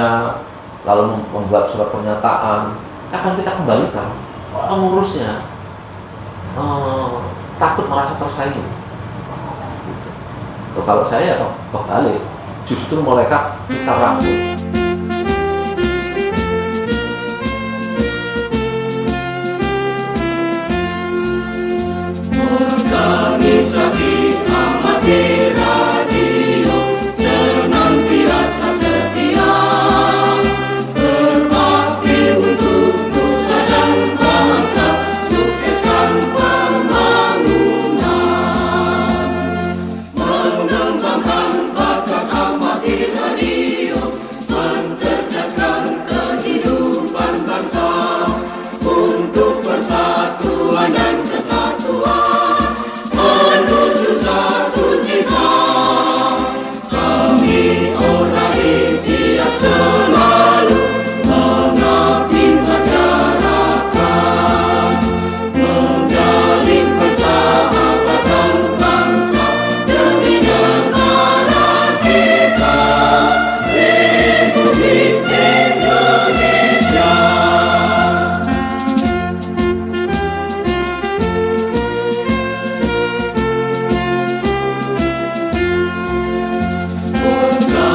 pengurusnya, lalu membuat surat pernyataan, akan kita kembalikan. Pengurusnya takut merasa tersaingi. Kalau saya kebalik, justru mereka kita rangkul. Organisasi amatir radio senantiasa setia berbakti untuk nusa dan bangsa, sukseskan pembangunan, mengembangkan bakat amatir radio, mencerdaskan kehidupan bangsa untuk persatuan dan kesatuan. Menuju satu cita, kami Orari siap selalu mengabdi masyarakat, menjalin persahabatan bangsa demi negara kita, Republik Indonesia.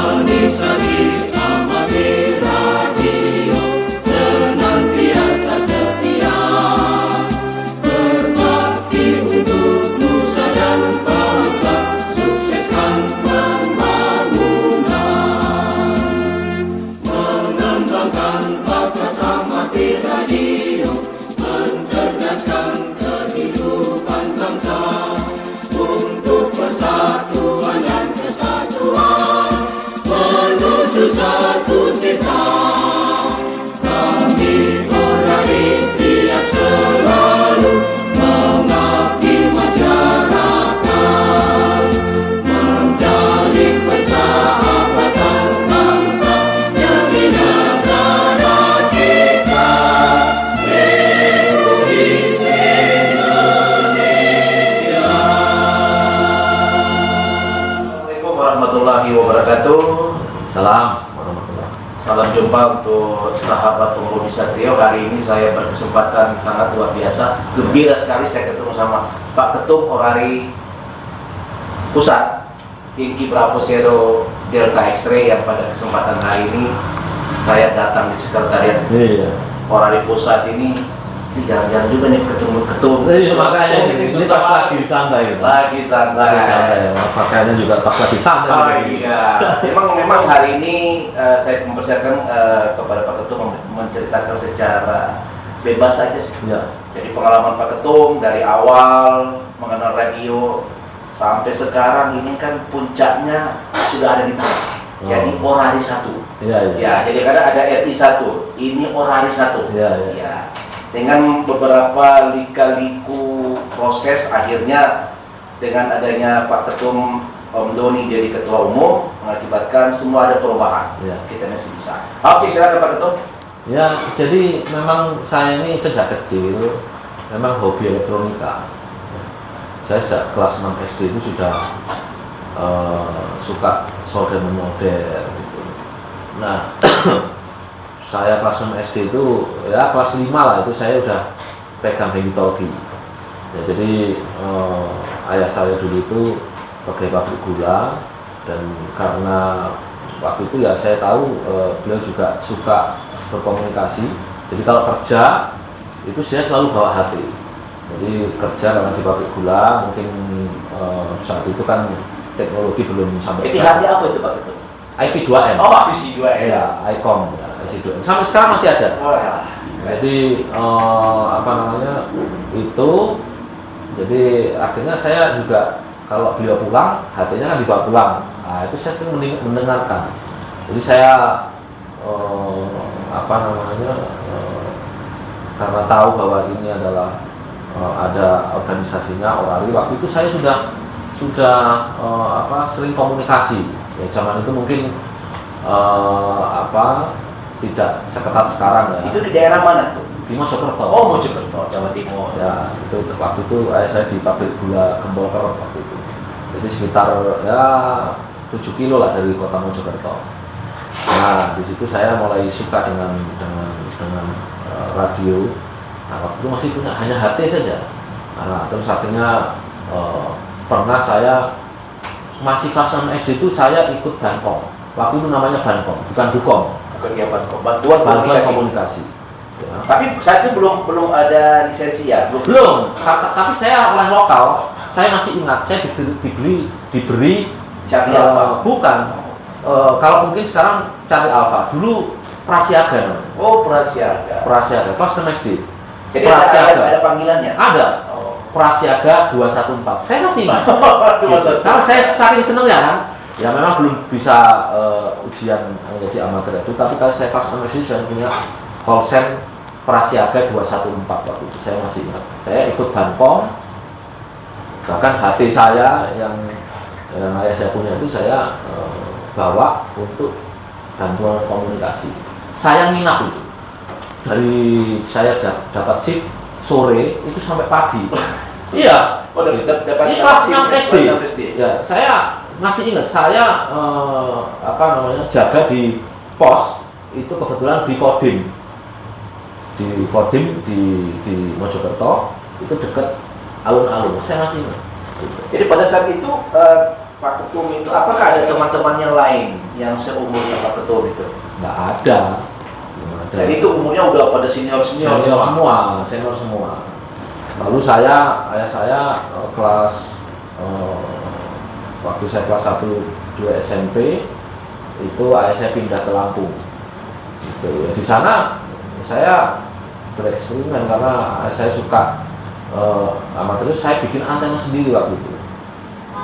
Organisasi amatir radio senantiasa setia berbakti untuk nusa dan bangsa, sukseskan pembangunan, mengembangkan bakat amatir radio, mencerdaskan kehidupan bangsa untuk persatuan dan kesatuan. Menuju satu cita, kami Orari siap selalu mengabdi masyarakat, menjalin persahabatan bangsa demi negara kita, Republik Indonesia. Assalamualaikum warahmatullahi wabarakatuh. Salam warahmatullahi. Salam jumpa untuk sahabat Pembumi Satrio. Hari ini saya berkesempatan sangat luar biasa, gembira sekali saya ketemu sama Pak Ketum Orari Pusat Inky Bravo Zero Delta X-Ray, yang pada kesempatan hari ini saya datang di sekretariat Orari Pusat ini. Ini jarang-jarang juga nih ketemu ketum. Makanya ini pas lagi santai gitu. Lagi santai. Pakaiannya juga pas lagi santai. Oh iya. Memang hari ini saya mempersiapkan kepada Pak Ketum menceritakan secara bebas saja sih. Ya. Jadi pengalaman Pak Ketum dari awal mengenal radio sampai sekarang ini kan puncaknya sudah ada di tangan. Jadi Orari 1. Iya. Ya, jadi kadang ada RI 1. Ini Orari 1. Iya. Ya. Dengan beberapa lika-liku proses, akhirnya dengan adanya Pak Ketum Om Doni jadi ketua umum mengakibatkan semua ada perubahan. Ya. Kita masih bisa. Oke, silakan Pak Ketum. Ya, jadi memang saya ini sejak kecil memang hobi elektronika. Saya sejak kelas 6 SD itu sudah suka solder model gitu. Nah, saya kelas 6 SD itu, ya kelas 5 lah itu saya udah pegang hengitologi. Ya, jadi ayah saya dulu itu pegawai pabrik gula, dan karena waktu itu ya saya tahu beliau juga suka berkomunikasi. Jadi kalau kerja itu saya selalu bawa HP. Jadi kerja karena di pabrik gula, mungkin saat itu kan teknologi belum sampai. Jadi HP apa itu Pak Ketum? IC2M. Oh, IC2M. Ya, ICOM. Ya, IC2M. Sampai sekarang masih ada. Oh ya. Jadi apa namanya itu, jadi akhirnya saya juga kalau beliau pulang, HP-nya kan dibawa pulang. Nah, itu saya sering mendengarkan. Jadi saya apa namanya karena tahu bahwa ini adalah ada organisasinya Orari. Waktu itu saya sudah sering komunikasi. Ya, zaman itu mungkin tidak seketat sekarang ya. Itu di daerah mana tuh? Di Mojokerto. Oh, Mojokerto, Jawa Timur. Ya, itu waktu itu saya di pabrik gula Gembolker waktu itu. Jadi sekitar ya 7 kilo lah dari kota Mojokerto. Nah, di situ saya mulai suka dengan radio. Nah, waktu itu masih punya hanya HT saja. Nah, terus akhirnya pernah saya masih kelas 6 SD itu saya ikut Bankom. Waktu itu namanya Bankom, bukan Dukom. Bukan ya bantuan komunikasi. Ya. Tapi saat itu belum ada lisensi ya? Belum. Tapi saya oleh lokal. Saya masih ingat, saya diberi Cari Alfa. bukan. Kalau mungkin sekarang cari Alfa. Dulu Prasiaga namanya. Oh, Prasiaga. Prasiaga, kelas 6 SD. Jadi Prasiaga. ada panggilannya? Ada. Oh. Prasiaga 214. Saya masih ingat. 214. Kalau saya saking senengnya kan, ya memang belum bisa ujian menjadi amatir itu, tapi kalau saya kelas 6 SD saya punya Holsen Prasiaga 214 waktu itu. Saya masih ingat. Saya ikut Bankom. Bahkan HT saya yang ayah saya punya itu saya bawa untuk bantuan komunikasi. Saya nginap itu. Dari saya dapat shift sore itu sampai pagi. Iya. Oh, dapat Ini kelas 6 SD. Ya, saya masih ingat saya jaga di pos itu kebetulan di Kodim. Di Kodim di Mojokerto itu dekat alun-alun. Saya masih ingat. Jadi pada saat itu Pak Ketum itu apakah ada teman-teman yang lain yang seumurnya Pak Ketum itu? Nggak ada. Jadi itu umurnya udah pada senior Senior semua. Lalu ayah saya kelas waktu saya kelas 1 2 SMP itu ayah saya pindah ke Lampung. Gitu. Di sana saya bereksperimen karena ayah saya suka terus saya bikin antena sendiri waktu itu.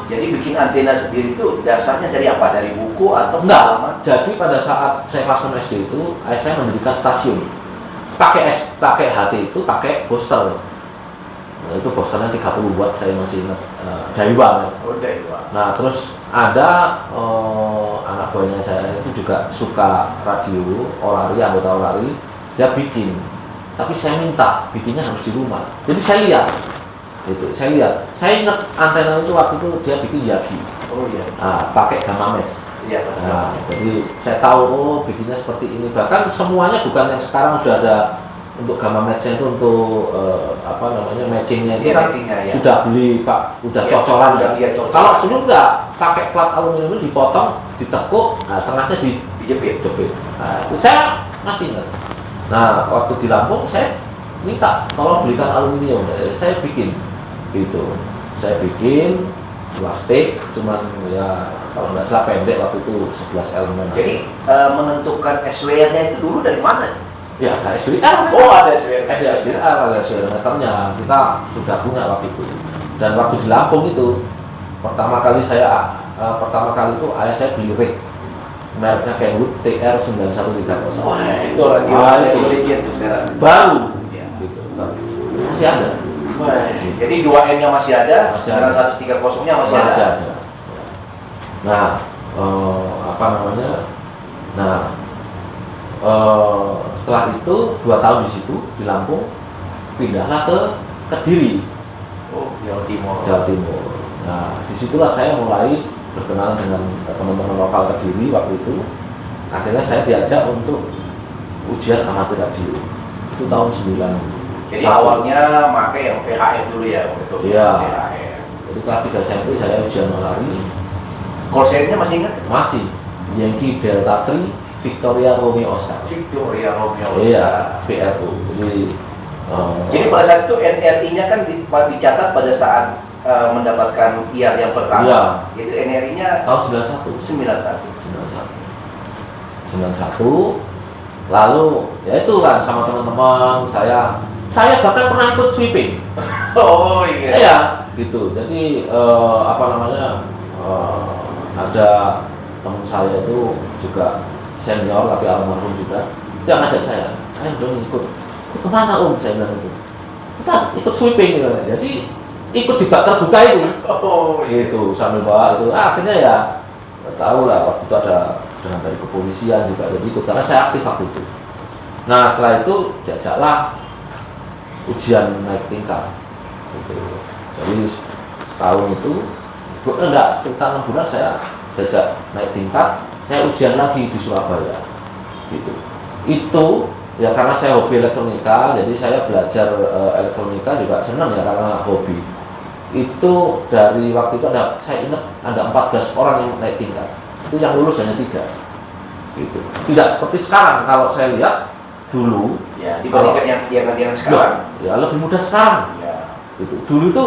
Jadi bikin antena sendiri itu dasarnya dari apa? Dari buku atau enggak? pengalaman? Jadi pada saat saya kelas 6 SD itu, ayah saya mendirikan stasiun. Pakai HT itu pakai booster. Nah, itu boosternya 30 watt, saya masih ingat. Daiwa. Oh, Daiwa. Nah, terus ada anak buahnya saya itu juga suka radio, anggota Orari, dia bikin. Tapi saya minta bikinnya harus di rumah. Jadi saya lihat. Saya ingat antena itu waktu itu dia bikin Yagi. Oh iya. Nah, pakai gamma match. Iya. Nah, jadi saya tahu bikinnya seperti ini. Bahkan semuanya bukan yang sekarang sudah ada untuk gamma match itu untuk matchingnya itu kan ya. sudah beli Pak, udah cocoran ya. Iya, cocoran. Kalau sebelum enggak pakai plat aluminium itu dipotong, ditekuk, nah tengahnya dijepit. Nah, itu saya masih ingat. Nah, waktu di Lampung saya minta tolong belikan aluminium, saya bikin gitu. Saya bikin plastik, cuman ya kalau nggak salah pendek waktu itu 11 elemen. Jadi menentukan SWR-nya itu dulu dari mana? Ya, ada SWR. Oh, ada SWR. Ada SWR meternya. Kita sudah punya waktu itu. Dan waktu di Lampung itu pertama kali itu ayah saya beli rig. Mereknya Kenwood TR9130. Wah, itu radio yang legend tuh sekarang. Baru. Ya. Gitu. Masih ada. Wah, jadi 2N-nya masih ada, 9130-nya masih ada. Nah, setelah itu 2 tahun di situ di Lampung, pindahlah ke Kediri. Oh, Jawa Timur. Nah, disitulah saya mulai berkenalan dengan teman-teman lokal Kediri waktu itu. Akhirnya saya diajak untuk ujian amatir radio. Itu tahun 90. Jadi awalnya pakai yang VHF dulu ya, betul. Iya. VHF. Jadi kelas 3 SMP saya ujian Orari. Korsetnya masih ingat? Masih. Yankee Delta 3 Victoria Romeo Oscar. Victoria Romeo Oscar. Iya, VRU. Jadi pada saat itu NRI-nya kan dicatat pada saat mendapatkan IAR yang pertama. Iya. Itu NRI-nya tahun 91. 91. Lalu ya itu kan sama teman-teman saya bahkan pernah ikut sweeping. Oh iya. Iya, gitu. Jadi ada teman saya itu juga senior tapi almarhum juga. Dia ngajak saya, ayo dong ikut kemana saya bilang itu. Kita ikut sweeping gitu. Jadi ikut di bak terbuka itu. Oh gitu sambil bawa itu. Akhirnya ya tahu lah waktu itu ada dengan dari kepolisian juga jadi ikut karena saya aktif waktu itu. Nah setelah itu diajaklah ujian naik tingkat gitu. Jadi setahun itu sekitar 6 bulan saya diajak naik tingkat saya ujian lagi di Surabaya gitu. Itu ya karena saya hobi elektronika, jadi saya belajar elektronika juga senang ya karena hobi. Itu dari waktu itu saya ingat ada 14 orang yang naik tingkat, itu yang lulus hanya 3 gitu. Tidak seperti sekarang, kalau saya lihat dulu Ya, dibandingkan yang sekarang. ya lebih mudah sekarang Ya. gitu. Dulu itu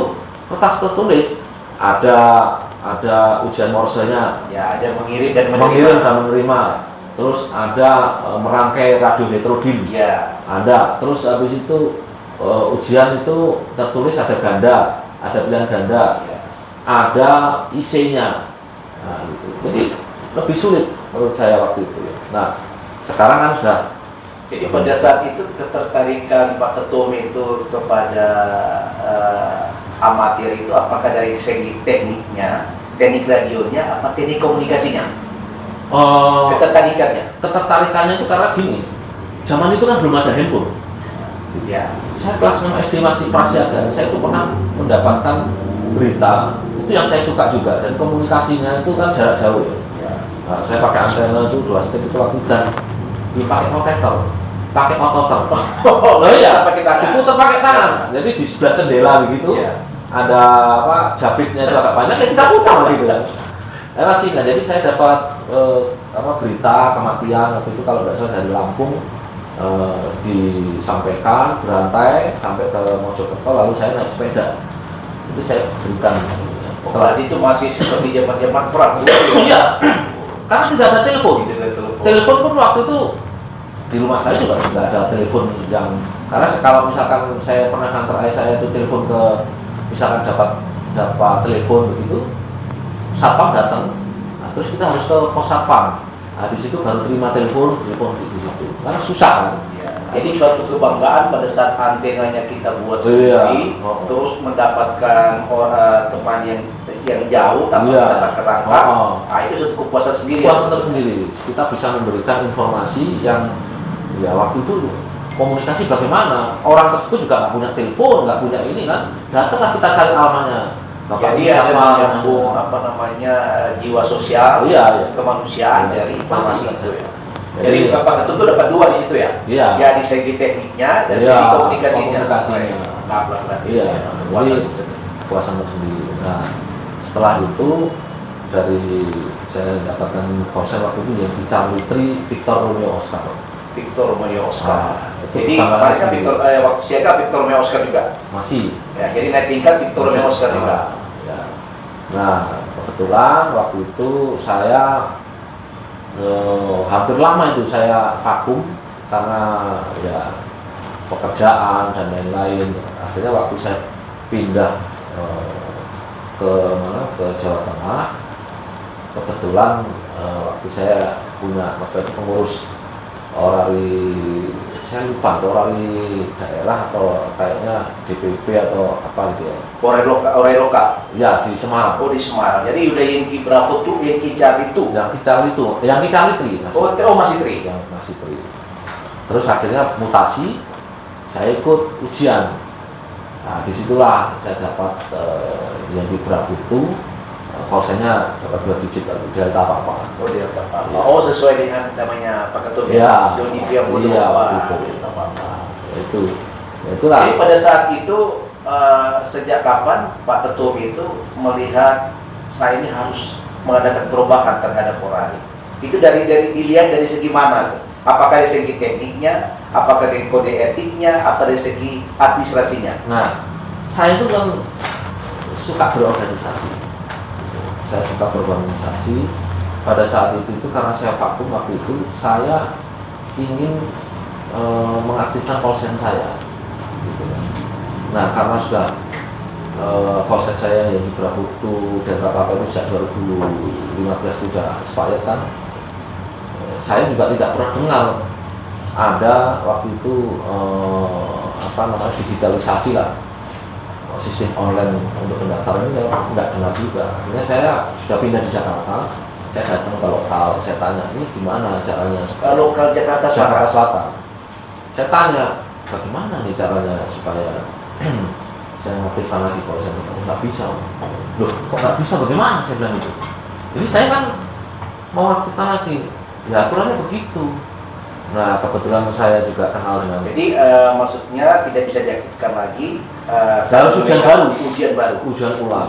kertas tertulis ada ujian morsenya, Ya, ada mengirim dan mengirim dan menerima, terus ada merangkai radio heterodim, Ya. ada, terus habis itu ujian itu tertulis ada ganda, ada pilihan ganda, Ya. ada IC-nya, nah, gitu. Jadi lebih sulit menurut saya waktu itu. Nah sekarang kan sudah. Jadi pada saat itu ketertarikan Pak Ketum itu kepada amatir itu apakah dari segi tekniknya, teknik radionya, apa teknik komunikasinya? Ketertarikannya itu karena gini, zaman itu kan belum ada handphone. Ya. Saya kelas 6 SD masih prasiaga, saya itu pernah mendapatkan berita, itu yang saya suka juga, dan komunikasinya itu kan jarak jauh ya. Nah, saya pakai antena itu 2 step itu waktu dan dipakai rotator, pakai ototer. Oh iya, diputar pakai tangan. Jadi di sebelah jendela begitu, Ya. ada jabitnya itu agak banyak, ya kita putar gitu kan. Masih nggak, jadi saya dapat berita kematian waktu itu kalau nggak salah dari Lampung, disampaikan berantai sampai ke Mojokerto, lalu saya naik sepeda, itu saya berikan. Setelah itu masih seperti zaman perang. Iya, karena tidak ada telepon. Telepon pun waktu itu di rumah saya juga tidak ada telepon yang, karena kalau misalkan saya pernah ngantar ayah saya itu telepon ke, misalkan dapat telepon begitu, satpam datang, nah, terus kita harus ke pos satpam. Nah, di situ baru terima telepon di situ, karena susah kan. Ya. Jadi suatu kebanggaan pada saat antenanya kita buat sendiri, terus mendapatkan teman yang jauh tanpa kita sangka, nah itu suatu kepuasan sendiri. Kepuasan tersendiri, kita bisa memberikan informasi yang ya waktu itu komunikasi bagaimana, orang tersebut juga nggak punya telepon, nggak punya ini kan, datanglah kita cari alamannya. Jadi ada menyambung jiwa sosial, iya. Kemanusiaan dari informasi itu ya. Jadi Jadi Pak Ketum itu dapat 2 di situ ya. Iya. Ya di segi tekniknya dan Iya, segi komunikasinya. komunikasinya. Berarti. Iya. Puasan Jadi kepuasan tersendiri. Nah setelah itu dari saya dapatkan konser waktu itu yang di Charlie Tree Victor Romeo Oscar. Victor Romeo Oscar. Itu Jadi kebanggaan paling sendiri. Victor waktu siaga Victor Romeo Oscar juga. Masih. Ya, jadi naik tingkat Victor Romeo Oscar juga. Ya. Nah kebetulan waktu itu saya hampir lama itu saya vakum karena ya pekerjaan dan lain-lain. Akhirnya waktu saya pindah ke Jawa Tengah, kebetulan waktu saya punya waktu itu pengurus orari, saya lupa orari daerah atau kayaknya DPP atau apa gitu ya. Orari lokal. Ya di Semarang. Oh di Semarang. Jadi udah yang Bravo tuh, yang Kicar itu. Yang Kicali Tri masih. Masih Tri. Yang masih Tri. Terus akhirnya mutasi, saya ikut ujian. Nah disitulah saya dapat yang di Bravo itu, kosennya dapat 2 digit lalu dia apa apa. Oh dia apa? Oh sesuai dengan namanya Pak Ketum ya. Doni Pia Mudo itu. Itulah. Jadi pada saat itu sejak kapan Pak Ketum itu melihat saya ini harus mengadakan perubahan terhadap Orari? Itu dilihat dari segi mana tuh? Apakah dari segi tekniknya, apakah dari kode etiknya, apa dari segi administrasinya? Nah, saya itu kan suka berorganisasi. Saya suka berorganisasi. Pada saat itu karena saya vakum waktu itu, saya ingin mengaktifkan konsen saya. Gitu. Nah, karena sudah konsen saya yang di Brahutu dan apa itu sejak 2015 sudah expired kan. Saya juga tidak pernah dengar ada waktu itu digitalisasi lah, sistem online untuk pendaftaran ini nggak dengar juga. Akhirnya saya sudah pindah di Jakarta, saya datang ke lokal, saya tanya ini gimana caranya. Lokal Jakarta Selatan. Saya tanya bagaimana nih caranya supaya saya mengaktifkan lagi konsen. Nggak bisa. Loh kok nggak bisa, bagaimana saya bilang itu. Jadi saya kan mau aktifkan lagi. Ya aturannya begitu. Nah kebetulan saya juga kenal dengan. Jadi maksudnya tidak bisa diaktifkan lagi. Harus ujian baru. Ujian baru. Ujian ulang.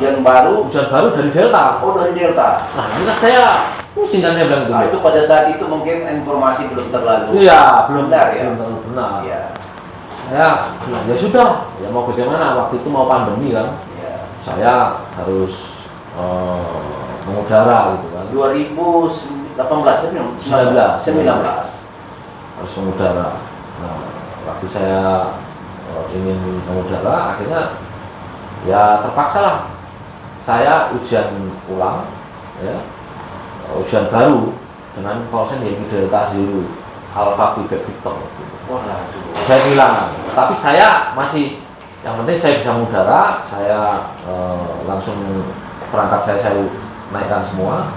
Ujian baru dari Delta. Oh, dari Delta. Nah ini kan saya pusing kan saya bilang gitu. Nah, itu pada saat itu mungkin informasi belum terlalu. Iya, belum benar ya. Belum terlalu benar. Iya. Saya ya sudah, ya mau bagaimana, waktu itu mau pandemi kan. Iya. Saya harus mengudara gitu kan. 2018 19 harus mengudara. Nah, waktu saya ingin mengudara, akhirnya ya terpaksa lah saya ujian ulang, ya, ujian baru dengan call yang Delta Zero Alpha Quebec Victor. Waduh. Saya bilang, tapi saya masih, yang penting saya bisa mengudara, saya langsung perangkat saya naikkan semua.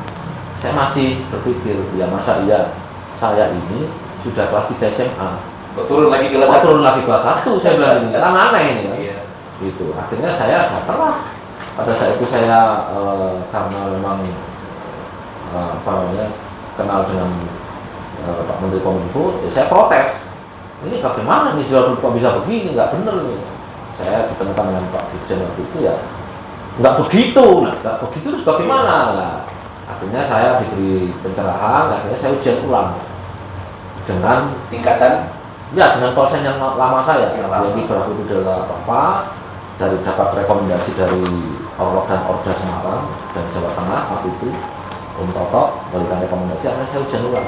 Saya masih berpikir, ya masa iya saya ini sudah kelas 3 SMA Turun lagi kelas 1. turun lagi kelas 1, saya bilang ini kan aneh ini kan. Iya. Gitu. Akhirnya saya datanglah. Pada saat itu saya karena memang apa namanya kenal dengan Pak Menteri Kominfo, ya saya protes. Ini bagaimana nih sudah kok bisa begini, nggak bener nih. Saya ditemukan dengan Pak Dirjen waktu itu ya nggak begitu, nggak begitu terus bagaimana? Nah, akhirnya saya diberi pencerahan, akhirnya saya ujian ulang dengan Tingkatan ya dengan konsen yang lama saya, Yang lama. jadi berapa itu adalah apa dari dapat rekomendasi dari Orlok dan Orda Semarang dan Jawa Tengah waktu itu Om Toto memberikan rekomendasi, akhirnya saya ujian ulang.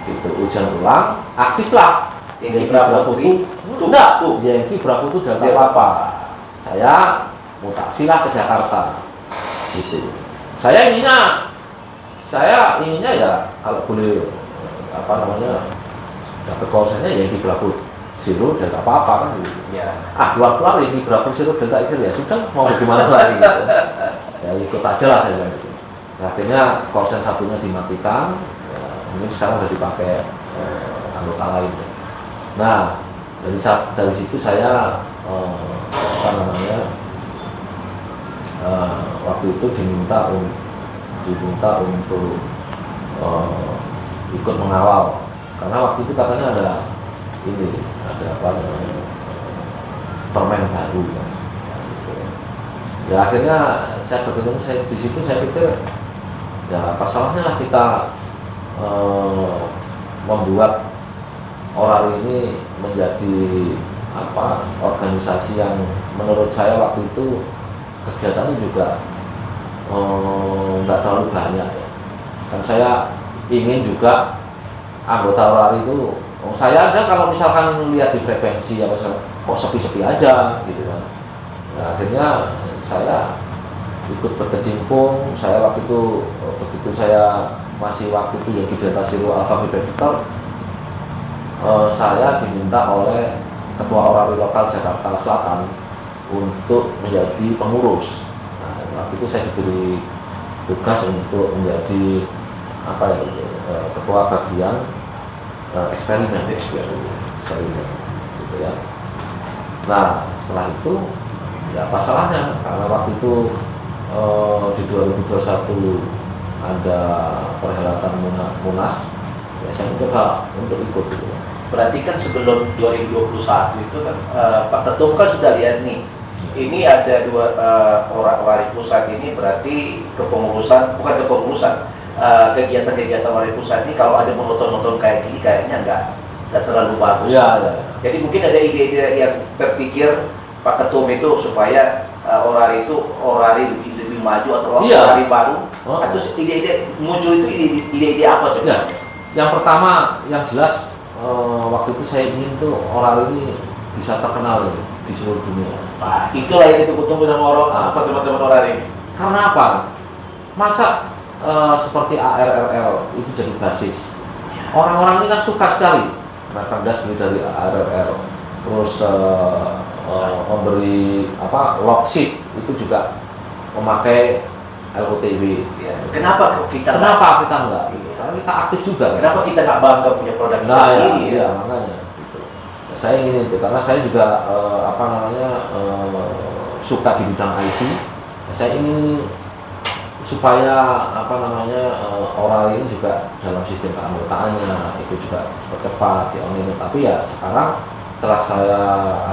Itu ujian ulang, aktiflah. Yankee Bravo itu enggak, Yankee Bravo itu Delta apa? Saya mutasilah ke Jakarta, gitu. Saya ininya ya kalau boleh apa namanya dapat konsennya Yankee Bravo Zero Delta apa kan gitu. ya. Keluar Yankee Bravo Zero Delta itu ya sudah mau bagaimana lagi gitu. Ya ikut aja lah saya bilang gitu. Nah, akhirnya konsen satunya dimatikan, ya, mungkin sekarang sudah dipakai anggota lain. Nah, dari situ saya apa namanya waktu itu diminta untuk ikut mengawal, karena waktu itu katanya ada apa namanya permen baru kan. Ya akhirnya saya berpikir, di situ saya pikir ya apa salahnya lah kita membuat Orari ini menjadi apa organisasi yang menurut saya waktu itu kegiatannya juga nggak terlalu banyak ya. Dan saya ingin juga anggota Orari itu, saya aja kalau misalkan lihat di frekuensi apa kok sepi-sepi aja gitu kan. Nah, akhirnya saya ikut berkecimpung. Saya waktu itu begitu saya masih waktu itu ya di Delta Zero Alpha Quebec Victor, saya diminta oleh Ketua Orari Lokal Jakarta Selatan untuk menjadi pengurus. Nah, waktu itu saya diberi tugas untuk menjadi apa ya, ketua bagian eksperimen gitu ya. Nah setelah itu ya apa salahnya, karena waktu itu di 2021 ada perhelatan Munas, ya saya mencoba untuk ikut gitu. Berarti kan sebelum 2021 itu kan Pak Ketum kan sudah lihat nih, ini ada dua Orari Pusat ini, berarti kegiatan-kegiatan Orari Pusat ini kalau ada monoton-monoton kayak gini kayaknya nggak terlalu bagus. Ya. Jadi mungkin ada ide-ide yang terpikir Pak Ketum itu supaya Orari lebih maju atau Orari baru, atau ide-ide muncul itu ide-ide apa sebenarnya? Yang pertama yang jelas waktu itu saya ingin tuh Orari ini bisa terkenal di seluruh dunia. Nah, itulah yang ditunggu-tunggu sama teman-teman Orari. Karena apa? Masa seperti ARRL itu jadi basis. Orang-orang ini kan suka sekali rekomendasi dari ARRL. Terus memberi apa logsheet itu juga memakai LOTW. Ya. Kenapa kita enggak? Gitu. Karena kita aktif juga. Kenapa kita nggak bangga punya produk kita Nah, sendiri? ya, makanya. Gitu. Ya, saya ingin itu karena saya juga apa namanya suka di bidang IT. Ya, saya ingin supaya Orali ini juga dalam sistem keanggotaannya itu juga percepat di online. Tapi ya sekarang setelah saya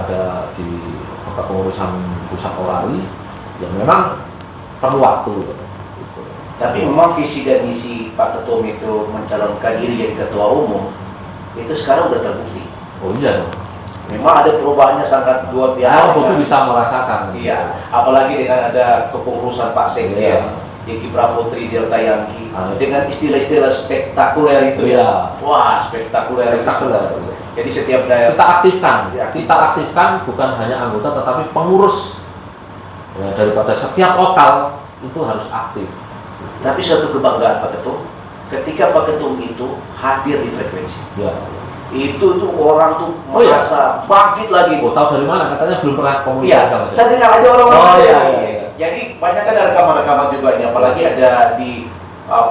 ada di kepengurusan pusat Orali, ya memang perlu waktu. Gitu. Tapi memang visi dan misi Pak Ketum itu mencalonkan diri jadi ketua umum itu sekarang udah terbukti. Oh iya dong. Memang ada perubahannya sangat luar biasa. Bobi bisa merasakan. Iya, apalagi dengan ada kepengurusan Pak Sekjen, Yeki Pravotri Delta Yangki, dengan istilah-istilah spektakuler itu ya. Wah, spektakuler. Jadi setiap daerah kita aktifkan bukan hanya anggota tetapi pengurus. Ya, daripada setiap lokal itu harus aktif. Tapi suatu kebanggaan Pak Ketum, ketika Pak Ketum itu hadir di frekuensi. Ya. Itu tuh orang tuh merasa bangkit lagi. Oh, tahu dari mana? Katanya belum pernah komunikasi. Iya, saya dengar aja orang-orang. Iya. Jadi banyak kan ada rekaman-rekaman juga, apalagi ada di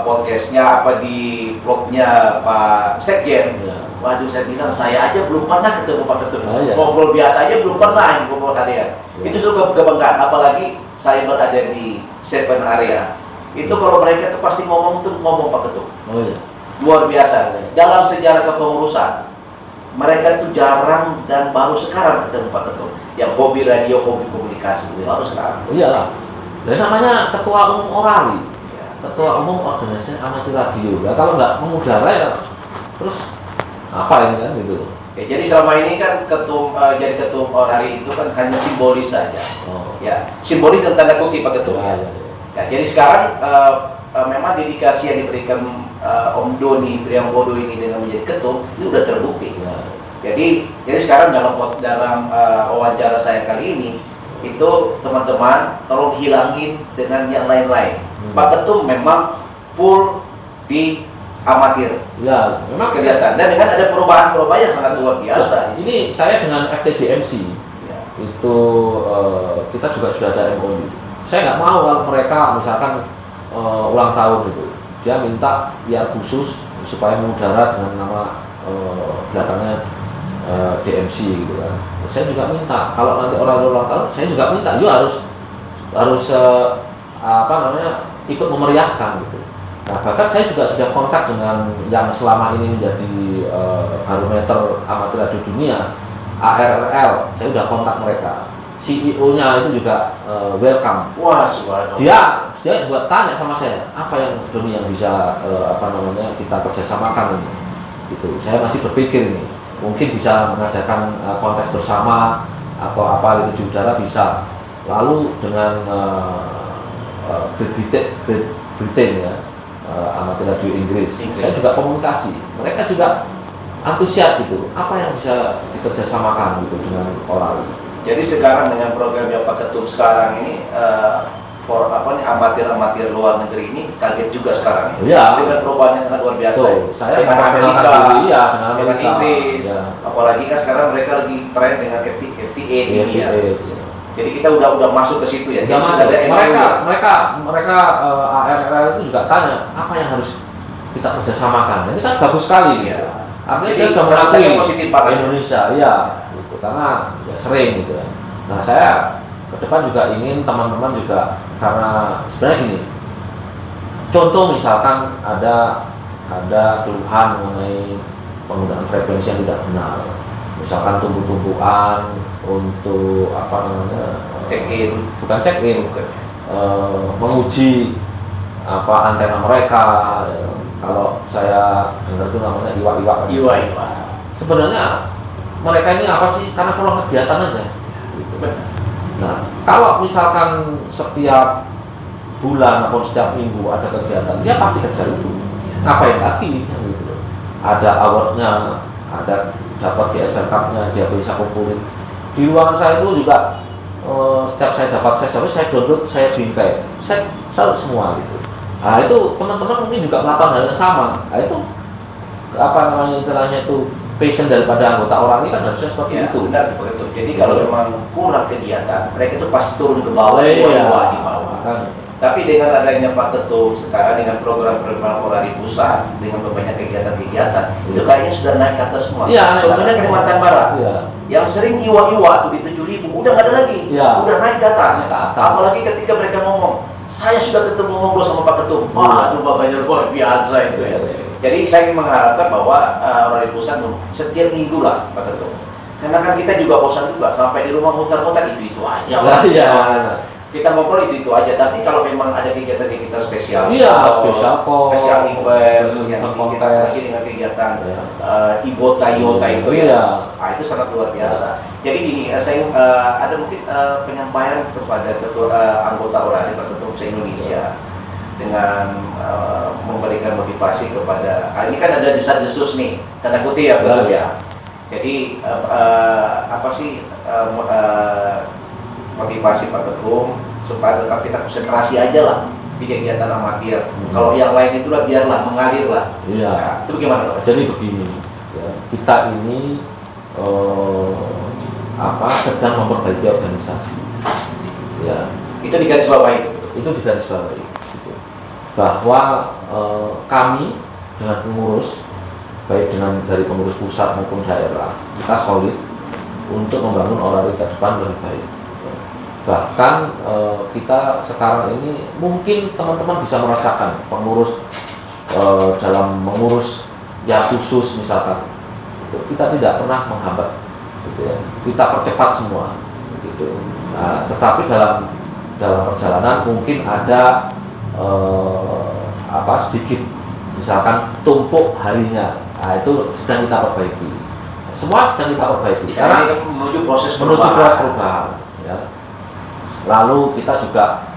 podcastnya di vlognya Pak Sekjen. Ya. Waduh, saya bilang saya aja belum pernah ketemu Pak Ketum. Iya. Ngobrol biasa aja belum pernah ngobrol harian. Ya. Itu juga kebanggaan, apalagi saya berada di Seven Area. Itu kalau mereka tuh pasti ngomong Pak Ketum. Oh iya. Luar biasa. Dalam sejarah kepengurusan, mereka itu jarang dan baru sekarang ketemu Pak Ketum yang hobi radio, hobi komunikasi, baru sekarang. Oh iyalah. Dan namanya ketua umum Orali, Ya. ketua umum organisasi amatir radio. Ya kalau nggak mengudara ya terus apa ini kan gitu. Ya, jadi selama ini kan jadi ketum Orali itu kan hanya simbolis saja. Oh. Ya, simbolis dan tanda kutip Pak Ketum. Ya. Ya, jadi sekarang memang dedikasi yang diberikan Om Doni Priambodo ini dengan menjadi ketum ini udah terbukti. Ya. Jadi sekarang dalam wawancara saya kali ini itu teman-teman tolong hilangin dengan yang lain-lain. Pak Ketum memang full di amatir. Ya, memang Kelihatan dan kan ada perubahan-perubahan yang sangat luar biasa. Ini saya dengan FTDMC Ya. itu kita juga sudah ada MOU. Saya nggak mau kalau mereka misalkan ulang tahun itu dia minta biar khusus supaya mengudara dengan nama belakangnya DMC gitu kan. Saya juga minta kalau nanti orang ulang tahun saya juga minta harus ikut memeriahkan gitu. Nah, bahkan saya juga sudah kontak dengan yang selama ini menjadi barometer amatir radio dunia, ARRL. Saya sudah kontak mereka. CEO-nya itu juga welcome. Wah, subhanallah. Dia juga tanya sama saya, apa yang Doni yang bisa kita kerjasamakan ini. Gitu. Saya masih berpikir nih, mungkin bisa mengadakan kontes bersama atau apa itu di udara bisa. Lalu dengan Britain ya. Amatir radio Inggris. Saya juga komunikasi. Mereka juga antusias gitu. Apa yang bisa dikerjasamakan gitu dengan Orali. Jadi sekarang dengan program yang Pak Ketum sekarang ini amatir luar negeri ini kaget juga sekarang. Ya. Dengan perubahannya sangat luar biasa. Saya dengan Amerika, dengan Inggris. Ya. Apalagi kan sekarang mereka lagi tren dengan FTA ini ya. Jadi kita udah masuk ke situ ya. Udah masuk. Mereka ARRL itu juga tanya apa yang harus kita kerjasamakan. Ini kan bagus sekali. Ya. Artinya Jadi, saya sudah mengakui positif Pak Indonesia, ya, gitu. Karena ya sering gitu. Nah saya ke depan juga ingin teman-teman juga karena sebenarnya gini. Contoh misalkan ada keluhan mengenai penggunaan frekuensi yang tidak benar. Misalkan tumbuh-tumbuhan untuk check-in, menguji antena mereka. Kalau saya dengar itu namanya iwa-iwa. Sebenarnya mereka ini apa sih? Karena kurang kegiatan aja. Gitu. Nah, kalau misalkan setiap bulan atau setiap minggu ada kegiatan, dia pasti kejar itu. Ngapain lagi? Gitu. Ada awardnya, ada dapat GSR Cup-nya, dia bisa kumpulin. Di ruangan saya itu juga setiap saya dapat saya download, saya bingkai, saya tahu semua gitu. Nah itu teman-teman mungkin juga melakukan hal yang sama. Nah itu istilahnya itu passion daripada anggota orang ini kan harusnya seperti ya, itu. Benar, begitu. Jadi kalau memang kurang kegiatan, mereka itu pasti turun ke bawah, di bawah. Tapi dengan adanya Pak Ketum sekarang dengan program-program Orali pusat dengan banyak kegiatan-kegiatan, itu kayaknya sudah naik ke atas semua. Ya, contohnya Kalimantan Barat, yang sering iwa-iwa tuh di 7.000 udah nggak ada lagi, udah naik ke atas. Apalagi ketika mereka ngomong saya sudah ketemu ngobrol sama Pak Ketum. Wah, itu bapaknya luar biasa itu ya. Jadi saya ingin mengharapkan bahwa orang di pusat setiap minggu lah Pak Ketum. Karena kan kita juga bosan juga sampai di rumah muter-muter itu aja. Iya. Kita ngobrol itu aja. Tapi kalau memang ada kegiatan kita spesial, spesial event, yang kontes kita lagi dengan kegiatan Ibota Yota itu ya, itu sangat luar biasa. Jadi gini, saya ada mungkin penyampaian kepada anggota orari Pak Ketum se-Indonesia dengan memberikan motivasi kepada ini kan ada desas-desus nih, tanda kutip ya betul ya. Jadi apa sih motivasi Pak Ketum supaya tetap kita konsentrasi aja lah di kegiatan amatir. Kalau yang lain itulah biarlah mengalir lah. Iya. Nah, itu bagaimana Pak? Jadi begini, ya, kita ini sedang memperbaiki organisasi. Ya. Itu di garis bawahi. Itu di garis bawahi. Gitu. Bahwa kami dengan pengurus, baik dari pengurus pusat maupun daerah, kita solid untuk membangun orari ke depan lebih baik. Bahkan kita sekarang ini mungkin teman-teman bisa merasakan pengurus dalam mengurus yang khusus misalkan itu kita tidak pernah menghambat gitu ya. Kita percepat semua gitu. Nah, tetapi dalam perjalanan mungkin ada sedikit misalkan tumpuk harinya. Nah, itu sedang kita perbaiki. Semua sedang kita perbaiki karena menuju proses perubahan ya. Lalu kita juga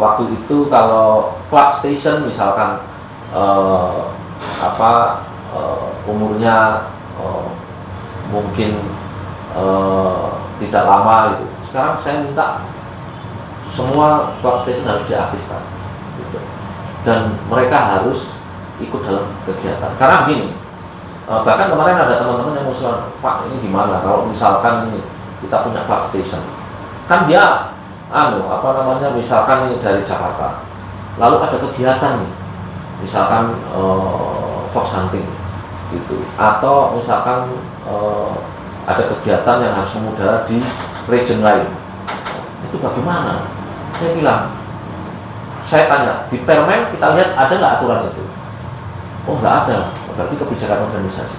waktu itu kalau club station misalkan umurnya mungkin tidak lama gitu. Sekarang saya minta semua club station harus diaktifkan gitu. Dan mereka harus ikut dalam kegiatan. Karena begini, bahkan kemarin ada teman-teman yang mengusulkan, Pak ini gimana kalau misalkan ini kita punya club station, kan dia misalkan ini dari Jakarta, lalu ada kegiatan nih, misalkan fox hunting gitu, atau misalkan ada kegiatan yang harus mengudara di region lain, itu bagaimana? Saya tanya di Permen kita lihat ada nggak aturan itu? Oh nggak ada, berarti kebijakan organisasi.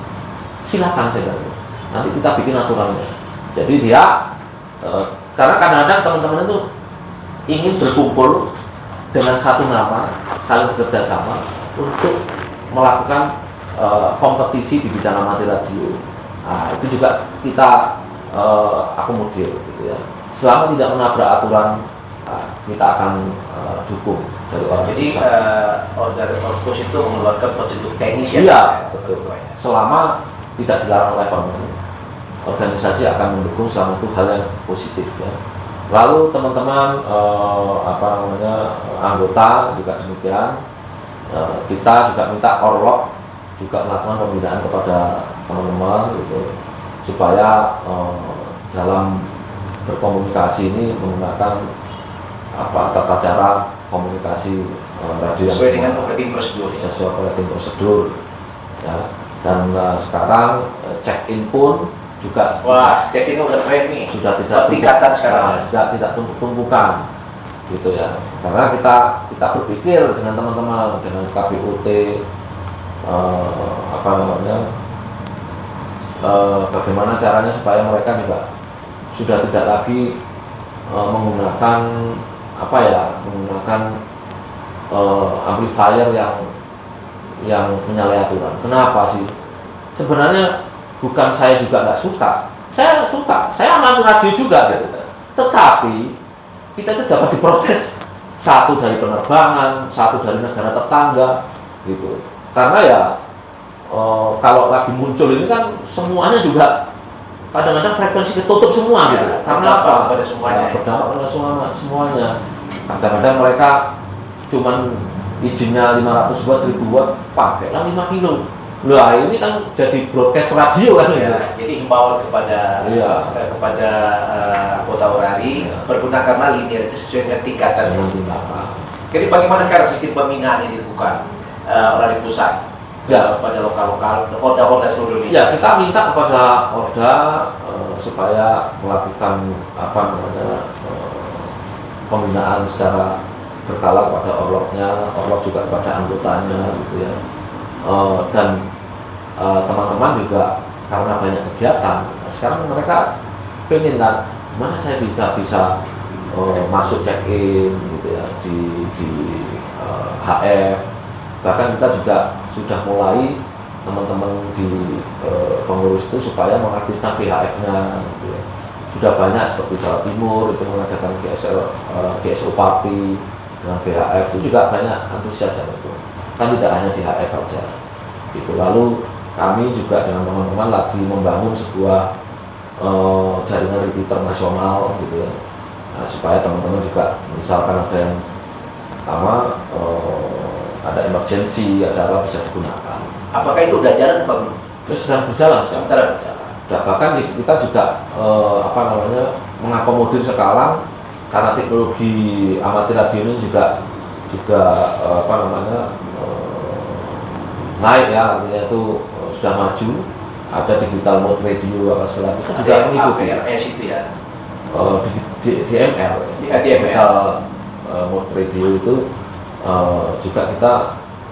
Silakan saya tanya, nanti kita bikin aturannya. Jadi dia karena kadang-kadang teman-teman itu ingin berkumpul dengan satu nama, saling bekerja sama untuk melakukan kompetisi di bidang amatir radio. Nah, itu juga kita akomodir, gitu ya. Selama tidak menabrak aturan, kita akan dukung dari orang. Jadi dari Orkus itu mengeluarkan petunjuk teknis ya? Iya, betul. Selama tidak dilarang oleh pemerintah, organisasi akan mendukung selama itu hal yang positif ya. Lalu teman-teman anggota juga demikian, kita juga minta Orlok juga melakukan pembinaan kepada teman-teman gitu, supaya dalam berkomunikasi ini menggunakan tata cara komunikasi radio sesuai dengan operating prosedur ya. Dan sekarang check-in pun juga check-in udah keren nih. Sudah tidak tingkatan sekarang. Sudah tidak tumpuk-tumpukan gitu ya. Karena kita berpikir dengan teman-teman, dengan KPUT bagaimana caranya supaya mereka juga sudah tidak lagi menggunakan amplifier yang menyalahi aturan. Kenapa sih? Sebenarnya bukan saya juga nggak suka. Saya suka. Saya amatir radio juga gitu. Tetapi kita itu dapat diprotes. Satu dari penerbangan, satu dari negara tetangga gitu. Karena ya kalau lagi muncul ini kan semuanya juga kadang-kadang frekuensi ditutup semua gitu. Karena apa? Pada semuanya. Berdampak pada semuanya. Kadang-kadang mereka cuman izinnya 500 watt, 1000 watt, pakailah 5 kilo. Lah ini kan jadi broadcast radio kan gitu. Jadi himbauan kepada anggota orari, pergunakanlah linear itu sesuai dengan tingkatan. Jadi bagaimana sekarang sistem pembinaan yang dilakukan orari pusat pada lokal-lokal, Orda seluruh Indonesia? Ya, kita minta kepada Orda supaya melakukan pembinaan secara berkala kepada orloknya, orlok juga kepada anggotanya gitu ya. Dan teman-teman juga karena banyak kegiatan, sekarang mereka pengen kan gimana saya bisa masuk check in gitu ya di HF. Bahkan kita juga sudah mulai teman-teman di pengurus itu supaya mengaktifkan VHF-nya gitu ya. Sudah banyak seperti Jawa Timur itu mengadakan GSO Party dengan VHF, itu juga banyak antusias itu. Kan tidak hanya di HF aja gitu. Lalu kami juga dengan teman-teman lagi membangun sebuah jaringan repeater nasional gitu ya. Nah, supaya teman-teman juga misalkan ada yang ada emergency, ada apa bisa digunakan. Apakah itu udah jalan apa belum? Itu sedang berjalan sekarang. Sementara berjalan. Bahkan kita juga mengakomodir sekarang karena teknologi amatir radio ini juga naik ya, artinya itu sudah maju, ada digital mode radio apa segala itu juga mengikuti. APRS itu ya. DMR, digital mode radio itu juga kita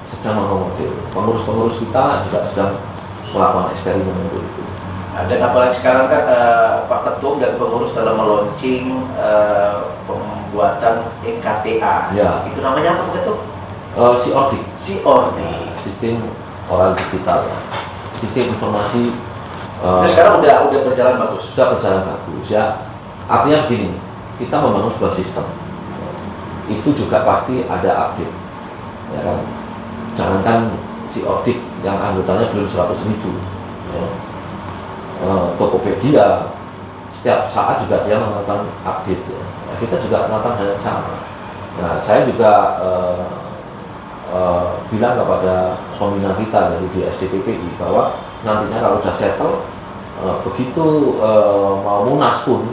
sedang mengakomodir. Pengurus-pengurus kita juga sedang melakukan eksperimen untuk itu. Dan apalagi sekarang kan Pak Ketum dan pengurus dalam meluncing pembuatan EKTA. Ya. Itu namanya apa Pak Ketum? CORDI. CORDI. Sistem oral digital, sistem informasi. Sekarang udah berjalan bagus. Sudah berjalan bagus ya. Artinya begini, kita membangun sebuah sistem. Itu juga pasti ada update. Ya kan? Jangankan CORDI yang anggotanya belum 100.000. Ya. Tokopedia setiap saat juga dia melakukan update ya. Nah, kita juga melakukan hal yang sama. Nah, saya juga bilang kepada pembina kita dari di SDPPI bahwa nantinya kalau sudah settle begitu mau munas pun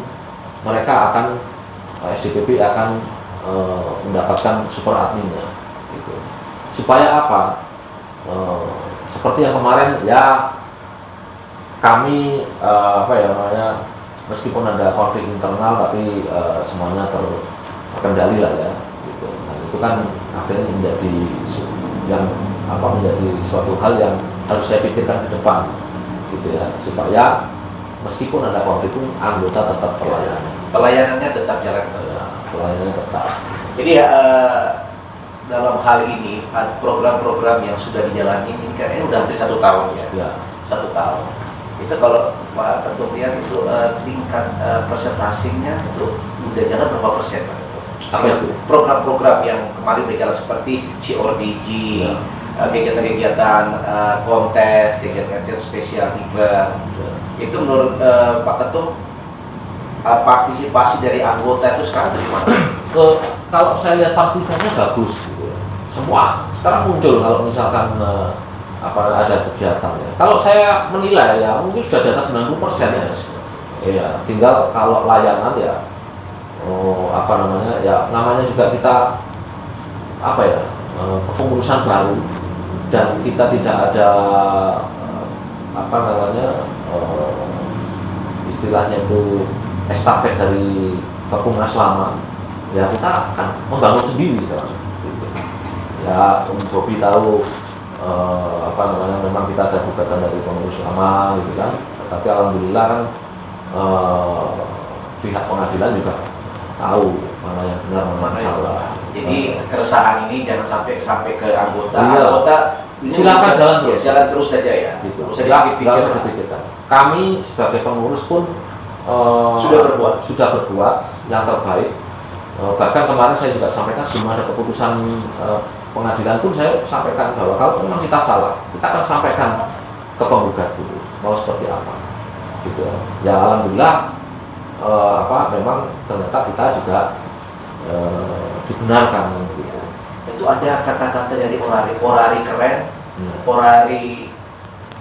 mereka akan SDPPI akan mendapatkan super adminnya gitu. Supaya apa? Seperti yang kemarin ya kami meskipun ada konflik internal tapi semuanya terkendali lah ya gitu. Nah, itu kan akhirnya menjadi suatu hal yang harus saya pikirkan ke depan gitu ya, supaya meskipun ada konflik pun anggota tetap terlayani. Pelayanannya tetap jalan terus. Ya, pelayanannya tetap. Jadi dalam hal ini program-program yang sudah dijalani ini kayaknya udah hampir 1 tahun ya. Ya. 1 tahun. Itu kalau Pak Ketum lihat itu tingkat presentasinya itu udah jalan berapa persen Pak Ketum? Apa itu? Program-program yang kemarin udah jalan seperti CORDG, Ya. Kegiatan-kegiatan kontes, kegiatan-kegiatan spesial event. Ya. Itu menurut Pak Ketum partisipasi dari anggota itu sekarang dari mana? Kalau saya lihat pastikannya bagus gitu ya. Semua sekarang muncul kalau misalkan ada kegiatan ya. Kalau saya menilai ya mungkin sudah di atas 90% ya. Iya, tinggal kalau layanan ya namanya juga kita kepengurusan baru dan kita tidak ada istilahnya itu estafet dari Kepungnas lama ya, kita akan membangun sendiri sekarang gitu. Ya Bobi tahu memang kita ada gugatan dari pengurus lama gitu kan, tapi alhamdulillah kan pihak pengadilan juga tahu mana yang benar mana yang salah. Jadi keresahan ini jangan sampai ke anggota. Iya. Anggota silakan jalan terus saja ya. Gitu. Usah Nggak dipikir. usah dipikirkan. Kami sebagai pengurus pun sudah berbuat yang terbaik. Bahkan kemarin saya juga sampaikan sebelum ada keputusan pengadilan pun saya sampaikan bahwa kalau memang kita salah, kita akan sampaikan ke penggugat dulu mau seperti apa gitu ya. Alhamdulillah memang ternyata kita juga dibenarkan gitu. Itu ada kata-kata dari orari keren, orari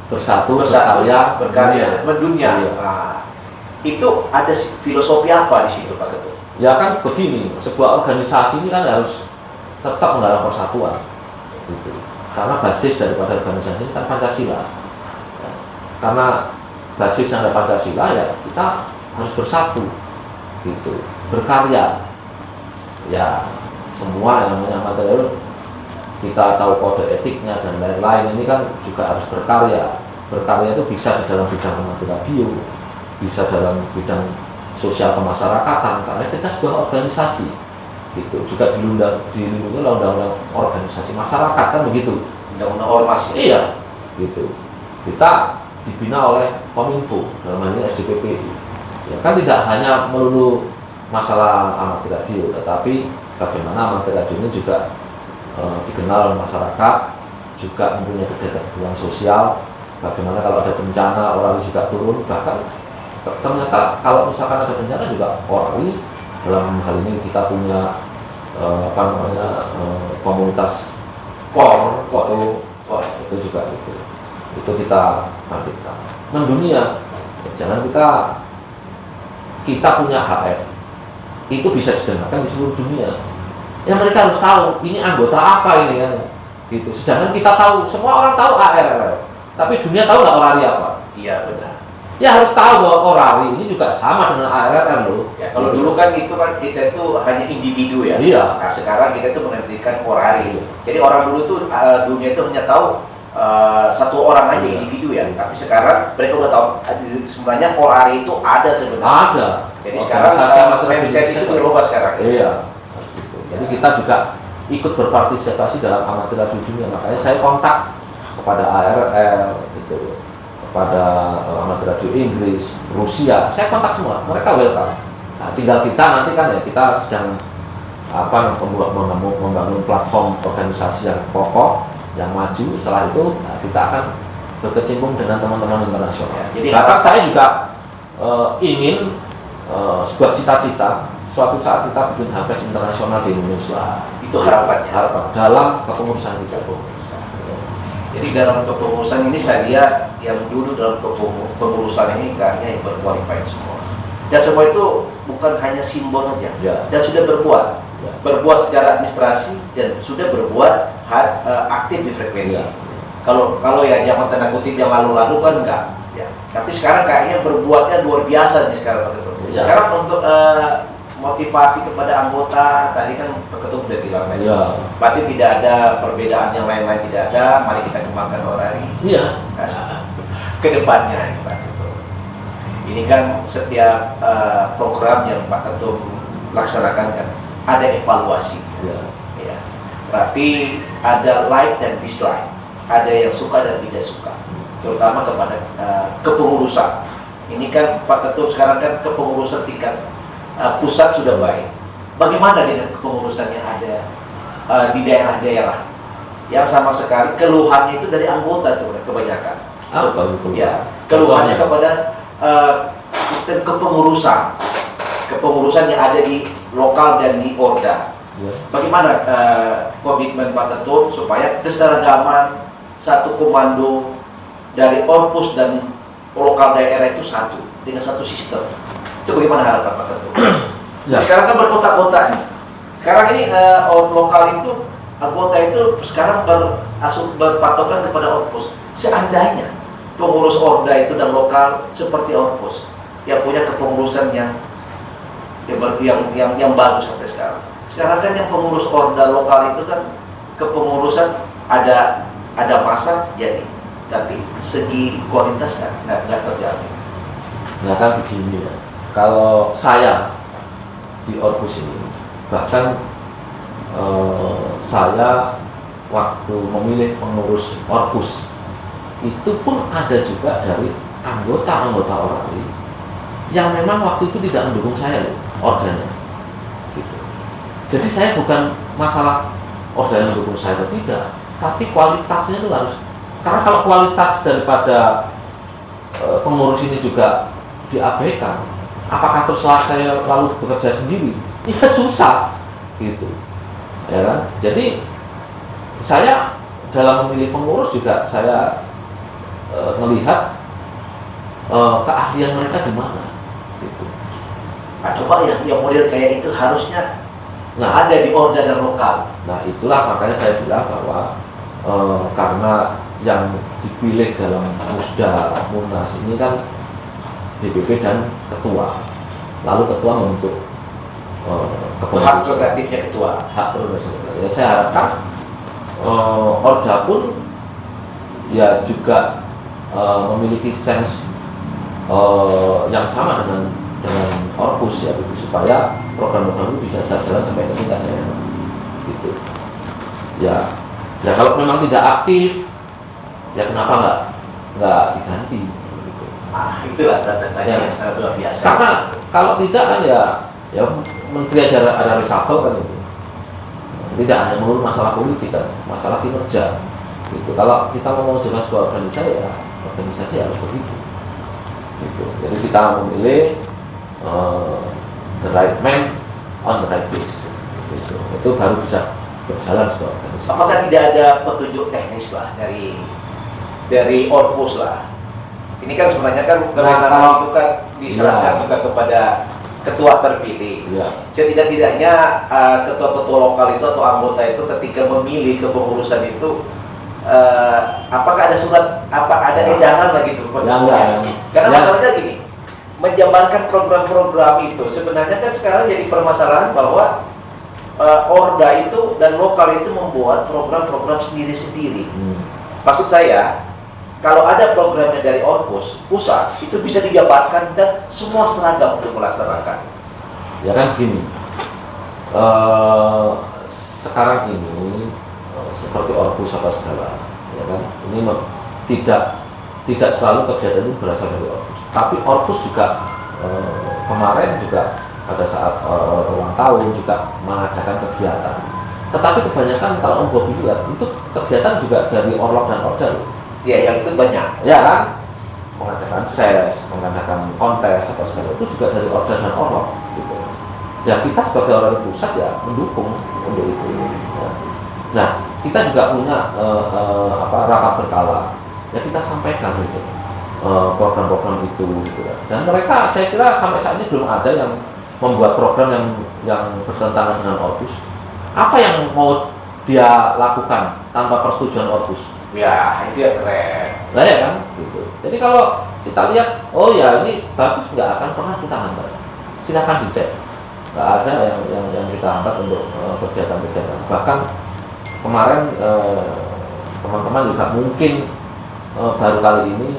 bersatu berkarya mendunia. Iya. Nah, itu ada filosofi apa di situ Pak Ketum? Ya kan begini, sebuah organisasi ini kan harus tetap menggalang persatuan gitu. Karena basis daripada organisasi ini kan Pancasila ya. Karena basisnya ada Pancasila ya kita harus bersatu gitu, berkarya ya, semua yang namanya amatir radio, kita tahu kode etiknya dan lain-lain, ini kan juga harus berkarya. Berkarya itu bisa di dalam bidang amatir radio, bisa dalam bidang sosial kemasyarakatan, karena kita sebuah organisasi, gitu. Juga dilindungi oleh undang-undang organisasi masyarakat, kan begitu. Undang-undang ormas. Iya, gitu. Kita dibina oleh Kominfo dalam hal ini SDPPI. Ya kan tidak hanya melulu masalah amatir radio, tetapi bagaimana amatir radio ini juga dikenal oleh masyarakat, juga mempunyai kegiatan sosial. Bagaimana kalau ada bencana orang juga turun, bahkan ternyata kalau misalkan ada bencana juga orang dalam hal ini kita punya komunitas core itu juga itu kita bangkitkan. Mendunia, jangan kita punya HF itu bisa didengarkan di seluruh dunia. Ya mereka harus tahu ini anggota apa ini kan, gitu. Sedangkan kita tahu, semua orang tahu ARR, tapi dunia tahu nggak Orari apa? Iya benar. Ya harus tahu bahwa Orari ini juga sama dengan ARR loh. Ya kalau dulu kan itu kan kita itu hanya individu ya. Iya. Nah sekarang kita itu menerbitkan Orari. Jadi orang dulu tuh dunia itu hanya tahu satu orang aja individu ya. Tapi sekarang mereka udah tahu sebenarnya Orari itu ada sebenarnya. Ada. Jadi sekarang mindset itu berubah sekarang. Iya. Jadi kita juga ikut berpartisipasi dalam amatir radio dunia. Makanya saya kontak kepada ARL, gitu, kepada amatir radio Inggris, Rusia. Saya kontak semua, mereka welcome. Nah, tinggal kita nanti kan ya, kita sedang membangun platform organisasi yang kokoh, yang maju. Setelah itu kita akan berkecimpung dengan teman-teman internasional. Ya, jadi bahkan saya juga ingin sebuah cita-cita. Suatu saat kita bikin HPS internasional di Indonesia. Itu harapannya. Harapan dalam kepengurusan kita. Jadi dalam kepengurusan ini saya lihat yang duduk dalam kepengurusan ini kayaknya yang berqualified semua. Dan semua itu bukan hanya simbol saja. Ya. Dan sudah berbuat. Ya. Berbuat secara administrasi dan sudah berbuat aktif di frekuensi. Ya. Kalau ya zaman tanda kutip yang lalu-lalu kan enggak. Ya. Tapi sekarang kayaknya berbuatnya luar biasa nih sekarang Pak Ketum. Ya. Sekarang untuk motivasi kepada anggota tadi kan Pak Ketum sudah bilang tadi. Ya. Berarti tidak ada perbedaan yang lain-lain, tidak ada. Mari kita kembangkan Orari. Iya. Ke depannya Pak Ketum. Ini kan setiap program yang Pak Ketum laksanakan kan ada evaluasi. Ya. Ya. Berarti ada like dan dislike. Ada yang suka dan tidak suka. Terutama kepada kepengurusan. Ini kan Pak Ketum sekarang kan kepengurusan tingkat pusat sudah baik. Bagaimana dengan kepengurusan yang ada di daerah-daerah yang sama sekali keluhannya itu dari anggota kebanyakan. Apa itu? Ya, keluhannya kepada sistem kepengurusan yang ada di lokal dan di Orda. Ya. Bagaimana komitmen Pak Ketum supaya keseragaman satu komando dari Orpus dan lokal daerah itu satu dengan satu sistem? Itu bagaimana harapan Pak Ketum? Ya. Sekarang kan berkota-kota nih. Sekarang ini lokal itu anggota itu sekarang berpatokan kepada Orpus. Seandainya pengurus Orda itu dan lokal seperti Orpus yang punya kepengurusan yang bagus sampai sekarang. Sekarang kan yang pengurus Orda lokal itu kan kepengurusan ada masa jadi, tapi segi kualitas nggak terjamin. Nah kan begini ya. Kalau saya di Orpus ini, bahkan saya waktu memilih pengurus Orpus itu pun ada juga dari anggota Orari yang memang waktu itu tidak mendukung saya loh, ordanya. Gitu. Jadi saya bukan masalah order yang mendukung saya atau tidak, tapi kualitasnya itu harus, karena kalau kualitas daripada pengurus ini juga diabaikan, apakah terus saya lalu bekerja sendiri? Ya susah, gitu, ya kan? Jadi saya dalam memilih pengurus juga saya melihat keahlian mereka di mana, gitu. Nah, coba ya, yang model kayak itu harusnya ada di Orda dan lokal. Nah itulah makanya saya bilang bahwa karena yang dipilih dalam Musda Munas ini kan DPP dan ketua, lalu ketua membentuk hak prerogatifnya ketua. Hak prerogatif. Ya, saya harapkan Orda pun ya juga memiliki sense yang sama dengan Orpus ya, gitu, supaya program-program itu bisa jalan sampai ke tingkatnya gitu. Ya kalau memang tidak aktif, ya kenapa nggak diganti? Gitu. Itulah tanda-tanda yang sangat luar biasa. Karena kalau tidak kan ya menteri aja ada reshuffle kan itu. Tidak hanya melulu masalah politik kan, masalah kinerja. Gitu. Kalau kita mau mewujudkan sebuah organisasi harus begitu. Gitu. Jadi kita memilih the right man on the right place. Gitu. Itu baru bisa berjalan sebuah organisasi. Apakah tidak ada petunjuk teknis lah dari Orpus lah? Ini kan sebenarnya kan kewenangan itu kan diserahkan juga kepada ketua terpilih. Ya. Setidak-tidaknya ketua-ketua lokal itu atau anggota itu ketika memilih kepengurusan itu apakah ada surat, ada edaran lagi gitu? Karena masalahnya gini, menjabarkan program-program itu sebenarnya kan sekarang jadi permasalahan bahwa Orda itu dan lokal itu membuat program-program sendiri-sendiri. Maksud saya, kalau ada programnya dari Orpus pusat, itu bisa dijabarkan dan semua seragam untuk melaksanakan. Ya kan gini, sekarang ini seperti Orpus apa segala, ya kan? Ini tidak selalu kegiatan itu berasal dari Orpus, tapi Orpus juga kemarin juga pada saat ulang tahun juga mengadakan kegiatan. Tetapi kebanyakan kalau Om Bobi lihat itu kegiatan juga dari Orlok dan Orda loh. Ya, yang itu banyak. Ya kan, mengadakan ses, mengadakan kontes apa segala itu juga dari Orda dan Orlok. Gitu. Ya kita sebagai orang pusat ya mendukung untuk itu. Ya. Nah kita juga punya rapat berkala. Ya kita sampaikan gitu program-program itu. Gitu. Dan mereka saya kira sampai saat ini belum ada yang membuat program yang bertentangan dengan Orpus. Apa yang mau dia lakukan tanpa persetujuan Orpus? Ya, itu yang keren. Nah ya kan, gitu. Jadi kalau kita lihat, oh ya ini bagus, nggak akan pernah kita hambat. Silakan dicek. Nggak ada yang kita hambat untuk kegiatan-kegiatan. Bahkan kemarin teman-teman juga mungkin baru kali ini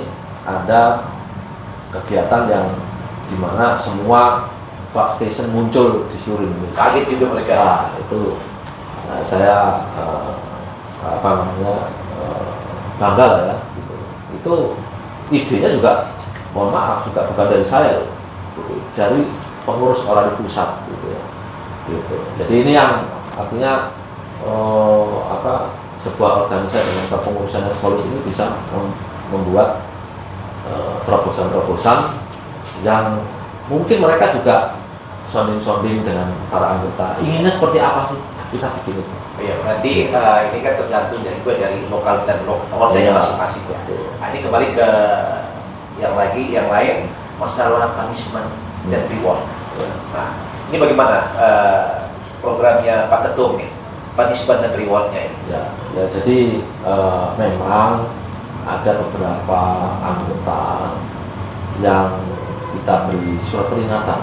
ada kegiatan yang dimana semua Cloud Station muncul di seluruh Indonesia. Kaget juga mereka. Nah, itu saya bangga lah ya. Gitu. Itu idenya juga, mohon maaf juga bukan dari saya, gitu. Dari pengurus orang di pusat, gitu ya. Gitu. Jadi ini yang artinya sebuah organisasi dengan kepengurusan yang solid ini bisa membuat terobosan-terobosan yang mungkin mereka juga sounding dengan para anggota. Inginnya seperti apa sih? Kita bikin itu. Ya, berarti ini kan tergantung dari lokal dan ordernya masing-masing ya. Nah, ini kembali ke yang lain masalah punishment dan reward. Nah, ini bagaimana programnya Pak Ketum nih, punishment dan rewardnya ini? Ya, jadi memang ada beberapa anggota yang kita beri surat peringatan.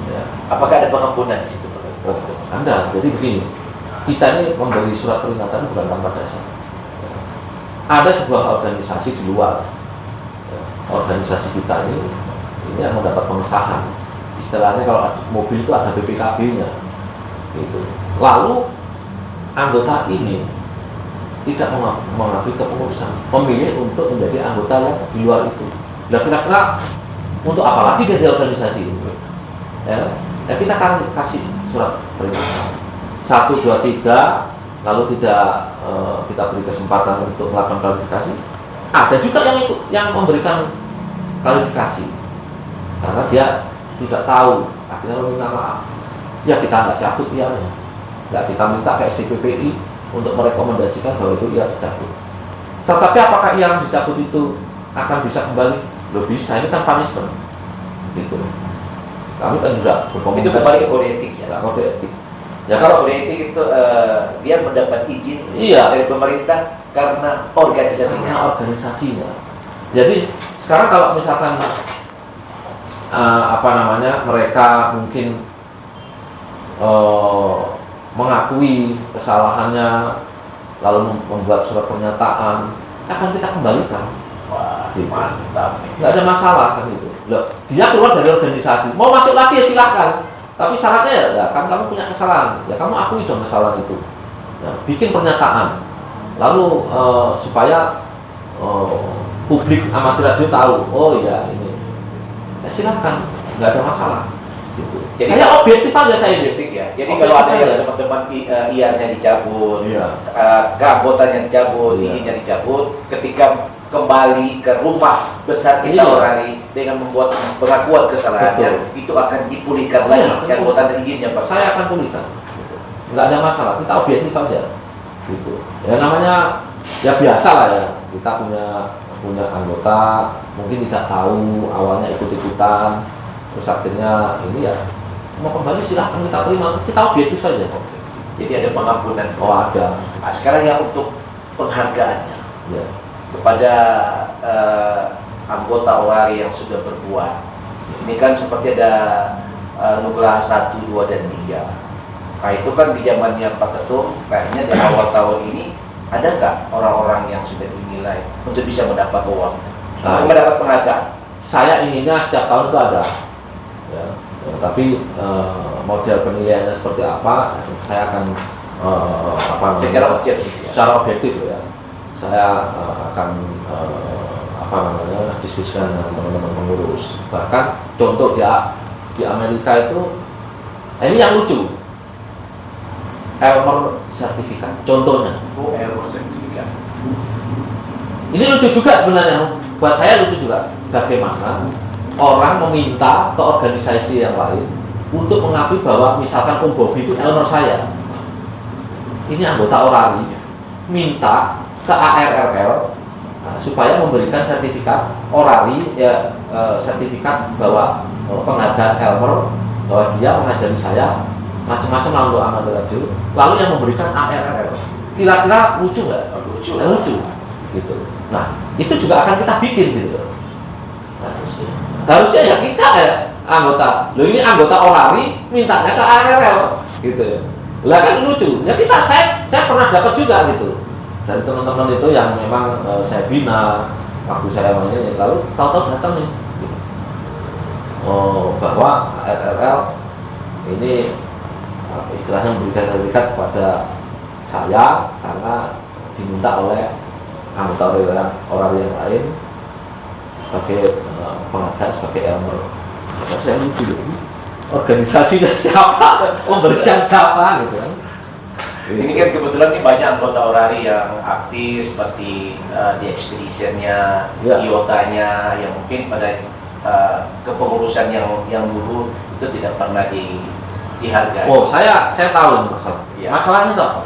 Ya. Apakah ada pengampunan di situ? Anda, jadi begini, kita ini memberi surat peringatan bukan tanpa dasar. Ya. Ada sebuah organisasi di luar, ya. Organisasi kita ini yang mendapat pengesahan. Istilahnya kalau mobil itu ada BPKB-nya, gitu. Lalu anggota ini tidak mengakui kepengurusan, memilih untuk menjadi anggota yang di luar itu. Nah, kira-kira untuk apa lagi dia di organisasi ini? Ya, kita kasih surat peringatan 1, 2, 3, lalu tidak kita beri kesempatan untuk melakukan klarifikasi. Ada juga yang ikut yang memberikan klarifikasi karena dia tidak tahu, akhirnya meminta maaf. Ya kita nggak cabut liarnya, nggak kita minta ke SDPPI untuk merekomendasikan bahwa itu ia dicabut. Tetapi apakah yang dicabut itu akan bisa kembali? Loh bisa, ini kan punishment. Gitu. Kami kan juga berkomunikasi. Itu kembali ke kode etik ya. Nah, kode etik. Ya kalau kode etik itu dia mendapat izin dari pemerintah karena organisasinya. Jadi sekarang kalau misalkan mereka mungkin mengakui kesalahannya lalu membuat surat pernyataan, akan kita kembalikan. Wah, Gitu. mantap. Nggak ada masalah kan itu. Loh, dia keluar dari organisasi, mau masuk lagi ya silakan. Tapi syaratnya ya kan kamu punya kesalahan, ya kamu akui dong kesalahan itu. Nah, bikin pernyataan, lalu supaya publik amatir radio tahu, oh ya ini, ya silakan, nggak ada masalah. Gitu. Jadi Saya objektif aja saya ini. Objektif ya. Jadi Objektif kalau ada yang aja. teman-teman iannya dicabut, Iya. keanggotanya dicabut, Iya. izinnya dicabut, ketika kembali ke rumah besar kita Iya. orari dengan membuat pengakuan kesalahannya, Betul. itu akan dipulihkan Iya, lagi betul. keanggotaan dan izinnya Pak. Saya akan pulihkan. Gitu. Nggak ada masalah, kita objektif aja. Gitu. Ya namanya ya biasa lah ya. Kita punya anggota mungkin tidak tahu, awalnya ikut-ikutan, terus akhirnya ini ya mau kembali silahkan kita terima, kita objektif saja. Jadi ada pengampunan. Oh ada. Nah, sekarang yang untuk penghargaannya Ya. kepada anggota orari yang sudah berbuat. Ini kan seperti ada Nugraha 1, 2, dan 3. Nah itu kan di zamannya Pak Ketum, kayaknya di awal tahun ini ada nggak orang-orang yang sudah dinilai untuk bisa mendapat uang, Nah, untuk mendapat penghargaan? saya inginnya setiap tahun itu ada. Ya. Tapi model penilaiannya seperti apa, saya akan apa namanya, Secara objektif ya. secara objektif ya. Saya akan apa namanya diskusikan dengan teman-teman pengurus. Bahkan contoh di Amerika itu, ini yang lucu, Elmer sertifikat. Contohnya, error sertifikat. ini lucu juga sebenarnya. Buat saya lucu juga. Bagaimana orang meminta ke organisasi yang lain untuk mengakui bahwa misalkan Om Bobi itu Elmer saya. Ini anggota orari minta ke ARRL supaya memberikan sertifikat orari ya, sertifikat bahwa penghargaan Elmer bahwa dia mengajari saya macam-macam lalu amatir radio, lalu yang memberikan ARRL. Kira-kira lucu nggak? Lucu. Lucu gitu. Nah itu juga akan kita bikin gitu. Harusnya ya kita ya anggota, lo ini anggota orari mintanya ke ARRL gitu ya. Lah kan lucu, ya saya pernah dapat juga gitu dari teman-teman itu yang memang saya bina waktu saya mainnya, lalu tahu-tahu datang nih gitu. Bahwa ARRL ini istilahnya memberikan sertifikat kepada saya karena diminta oleh anggota orari yang lain sebagai penghargaan sebagai Elmer. Saya lucu, organisasinya siapa, memberikan siapa gitu kan. Ini kan kebetulan nih banyak anggota orari yang aktif seperti di expeditionnya, Ya. IOTA-nya, yang mungkin pada kepengurusan yang dulu itu tidak pernah dihargai. Oh, saya tahu ini masalah. Ya. Masalahnya itu apa?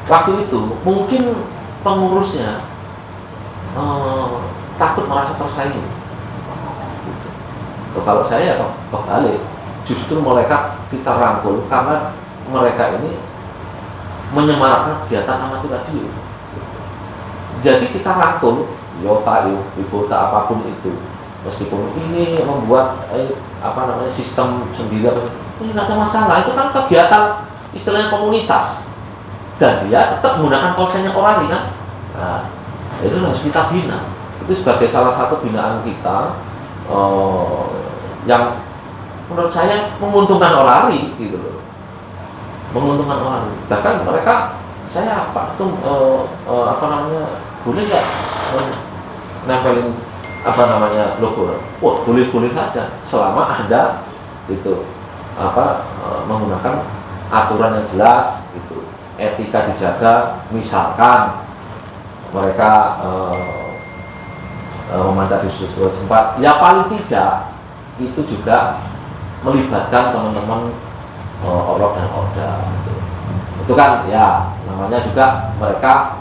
Waktu itu mungkin pengurusnya takut merasa tersaingi. Kalau saya kebalik, justru mereka kita rangkul karena mereka ini menyemarakkan kegiatan amatir radio. Jadi kita rangkul, IOTA, IBOTA apapun itu, meskipun ini membuat apa namanya sistem sendiri, ini nggak ada masalah. Itu kan kegiatan istilahnya komunitas, dan dia tetap menggunakan konsennya orari kan. Nah, itu harus kita bina. Itu sebagai salah satu binaan kita yang menurut saya menguntungkan orari gitu loh. Menguntungkan orari. Bahkan mereka, saya Pak Ketum apa namanya, boleh nggak nempelin apa namanya logo? Wah, boleh saja selama Anda itu apa menggunakan aturan yang jelas gitu, etika dijaga. Misalkan mereka memancar di sesuatu tempat, ya paling tidak itu juga melibatkan teman-teman Orok dan Orda gitu. Itu kan ya namanya juga mereka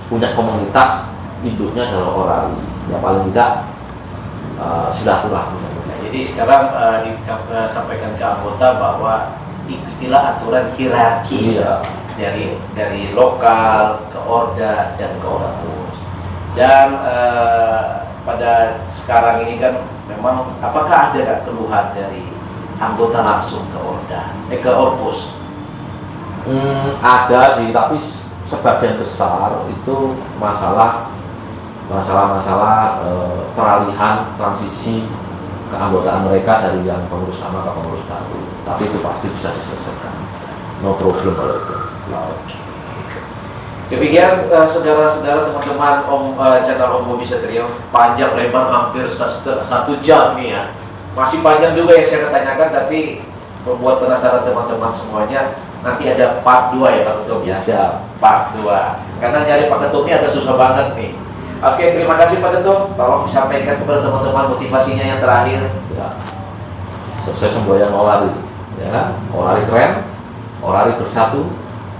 punya komunitas, induknya adalah orari, ya paling tidak silaturahmi. Nah, jadi sekarang disampaikan ke anggota bahwa ikutilah aturan hierarki. Iya. dari lokal ke Orda dan ke Orapus. Dan pada sekarang ini kan memang apakah ada keluhan dari anggota langsung ke ke Orpus? Ada sih, tapi sebagian besar itu masalah peralihan transisi keanggotaan mereka dari yang pengurus lama ke pengurus baru. Tapi itu pasti bisa diselesaikan, no problem kalau itu. Oke. Demikian saudara-saudara, teman-teman channel Om Bobi Satrio, panjang lebar hampir 1 jam nih ya. Masih panjang juga yang saya tanyakan, tapi membuat penasaran teman-teman semuanya. Nanti ada part 2 ya Pak Ketum ya. Siap. Part 2. Karena nyari Pak Ketum ini agak susah banget nih. Oke, terima kasih Pak Ketum. Tolong sampaikan kepada teman-teman motivasinya yang terakhir. Ya. Sesuai semboyan Orari, ya kan? Orari keren, Orari bersatu,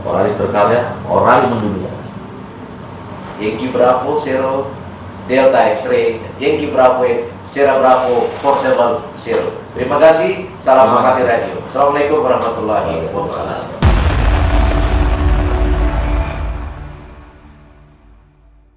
Orari berkarya, Orari mendunia. Yankee Bravo Zero Delta X-ray, Yankee Bravo Sierra Bravo Portable Zero. Terima kasih. Salam Makati Radio. Assalamualaikum warahmatullahi wabarakatuh.